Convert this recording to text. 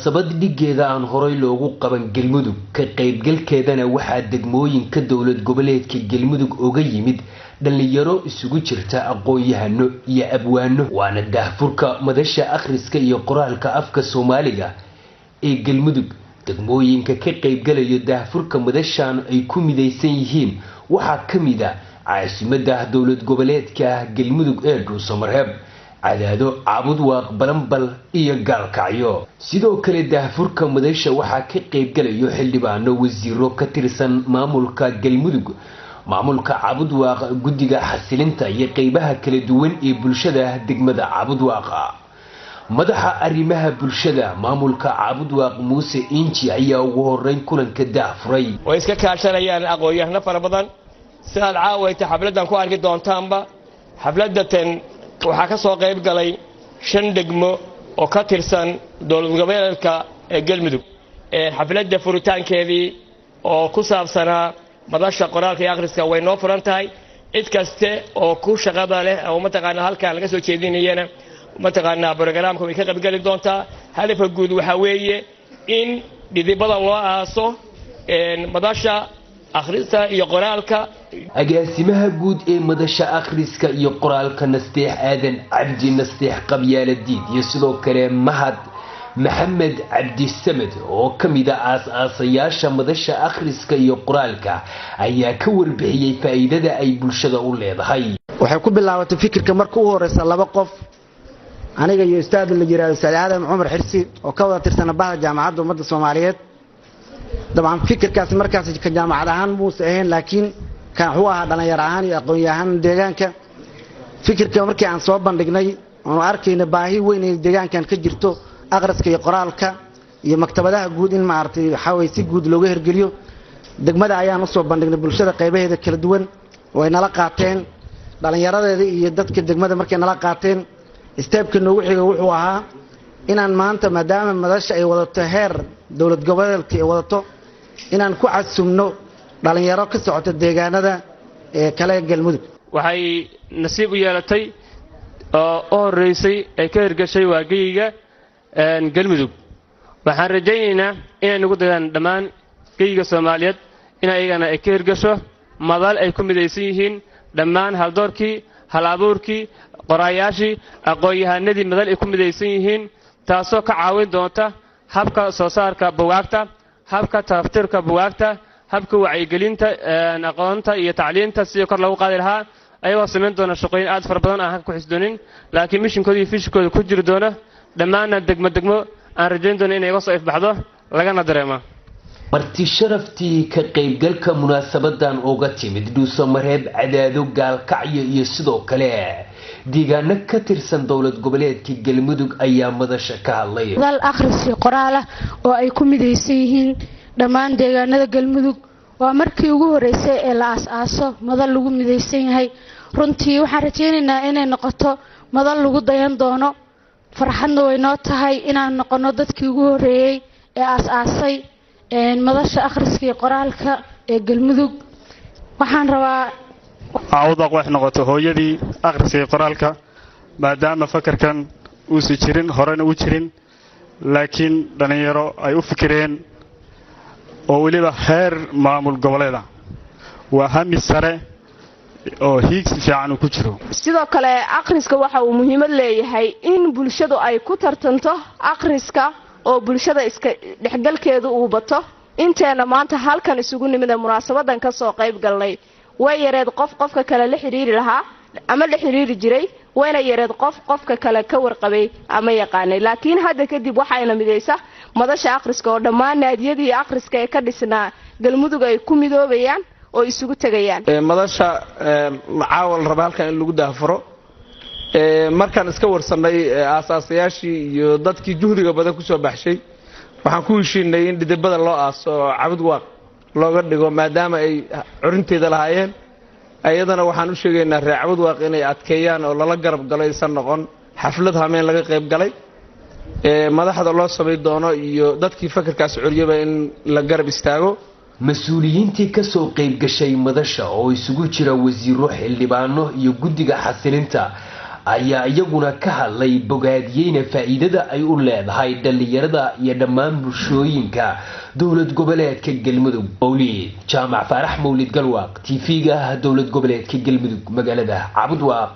munaasabad dhigeeda aan horay loogu qaban Galmudug ka qaybgalkeedana waxaa degmooyinka dowlad goboleedka Galmudug uga yimid dhalinyaro isugu jirta aqoon-yahano iyo abwaano waana daahfurka madasha akhriska iyo qoraalka afka Soomaaliga ee Galmudug degmooyinka ka qaybgalayo daahfurka madashan ay ku midaysan yihiin waxaa kamid ah caasimadda dowlad goboleedka Galmudug ee Dhuusamareeb cadaado cabud waaq balanbal iyo gaalkacyo sidoo kale daahfurka madasha waxaa ka qaybgalayo xildhibaano wasiiro ka tirsan maamulka Galmudug maamulka cabud waaq guddiga xasilinta iyo qaybaha kala duwan ee bulshada degmada cabud waaq madaxa arrimaha bulshada maamulka cabud waaq Muuse Inji ayaa ugu horeyn kulanka daahfuray way iska kaashanayaan aqoon-yahano fara badan sidaad caawayta xafladan ku arki doontaanba xafladatan waxaa ka soo qayb galay 5 degmo oo ka tirsan dowlad goboleedka Galmudug xafladda furitaankeedii oo ku saabsanaa madasha qoraalka iyo akhriska way noo furan tahay cid kaste oo ku shaqada leh oo mataqaana halkaan laga soo jeedinayana mataqaana barnaamijka way ka qayb gali doontaa hadafka guud waxa weeye in dhidibada loo aaso madasha akhriska iyo qoraalka agaasimaha guud ee madasha akhriska iyo qoraalka Nasteex Aadan Cabdi Nasteex Qabyaaladiid iyo sidoo kale Mahad Maxamed Cabdi Samad oo kamid ah aas-aasayaasha madasha akhriska iyo qoraalka ayaa ka warbixiyay faa'iidada ay bulshada u leedahay waxay ku bilaabatay fikirka markii uu horeeyay laba qof aniga iyo ustaad la yiraahdo Saad Aadan Umar Xirsi oo ka wada tirsan bahda jaamacadda ummadda Soomaaliyeed dabcan fikirkaas markaas ka jaamacad ahaan muuse ahayn laakiin kan wuxuu ahaa dhalinyaro ahaan iyo aqoon-yahan deegaanka fikirka markii aan soo bandhignay oo arkayna baahi weyn ee deegaankan ka jirto akhriska iyo qoraalka iyo maktabadaha guud in maartay waxa way si guud looga hirgeliyo degmada ayaan u soo bandhignay bulshada qaybaheeda kala duwan way nala qaateen dhalinyaradeeda iyo dadka degmada markay nala qaateen steepka noogu xiga wuxuu ahaa inaan maanta maadaama madasha ay wadato heer dowlad goboleedka ay wadato inaan ku casumno dhalinyaro ka socota deegaanada ee kale Galmudug waxay nasiib u yeelatay oo horeysay ay ka hirgashay waagiga Galmudug waxaan rajaynaynaa inay nagu dadaan dhamaan geyiga Soomaaliyeed in ayagana ay ka hirgasho madal ay ku midaysan yihiin dhamaan haldoorkii hal-abuurkii qoraayaashii aqoon-yahanadii madal ay ku midaysan yihiin taasoo ka caawin doonta habka soo saarka buugaagta habka tafsiirka buugaagta habka wacyigelinta aqoonta iyo tacliinta si kor loogu qaadi lahaa ayagoo sameyn doona shaqooyin aad fara badan aan ku xisdoonin laakiin mishinkooda iyo fishkooda ku jiri doona dhammaan degmo aan rajayn doono inay uga soo ifbaxdo lagana dareemo marti sharaftii ka qaybgalka munaasabadan uga timid Dhuusamareeb cadaado gaalkacyo iyo sidoo kale deegaano ka tirsan dowlad goboleedka Galmudug ayaa madasha ka hadlay dal akhriska qoraala oo ay ku midaysan yihiin dhammaan deegaanada Galmudug waa markii ugu horeysay ee la aas-aaso madal lagu midaysan yahay runtii waxaan rajaynaynaa inay noqoto madal lagu dayan doono farxadna way noo tahay inaan noqono dadkii ugu horeeyay ee aas-aasay madasha akhriska iyo qoraalka ee Galmudug waxaan rabaa عوض أقوى إحنا قطعويدي أغرسي قرالك بعدما فكر كان وسجرين هران وجرين لكن دنيرو أي أفكرين أولي بخير معمول قبلنا وهم السرة أو هيكس في عنو كجرو. sidoo kale akhriska waxa uu muhiimad leeyahay in bulshadu ay ku tartanto akhriska oo bulshada iska dhexgalkeedu uu bato inteena maanta halkan isugu nimid munaasabadan ka soo qayb galnay way yareed qofka kale la xiriiri lahaa ama la xiriiri jiray wayna yareed qofka kale ka warqabay ama yaqaanay laakiin hadda kadib waxayna midaysa madasha akhriska oo dhammaan naadiyadii akhriska ee ka dhisnaa Galmudug ay ku midoobayaan oo isugu tagayaan madasha macaawil raba halkan in lagu daafuro markaan iska warsanay aasaasayaashii iyo dadkii juhdiga badan ku soo baxshay waxaan ku heshiinay in dhidibada loo aaso cabud waaq looga dhigo maadaama ay curinteeda lahaayeen ayadana waxaan u sheegaynaa reer cabud waaq inay adkeeyaan oo lala garab galo aysan noqon xaflad hameen laga qayb galay madaxda loo samay doono iyo dadkii fikirkaas curiyaba in la garab istaago mas-uuliyiintii ka soo qayb gashay madasha oo isugu jira wasiiro xildhibaano iyo guddiga xasilinta ayaa iyaguna ka hadlay bogaadiyeyna faa'iidada ay u leedahay dhalinyarada iyo dhammaan bulshooyinka dowlad goboleedka galmudug. Mawlid Jaamac Faarax Mawlid Galwaaq TV-ga dowlad goboleedka galmudug magaalada Cabudwaaq.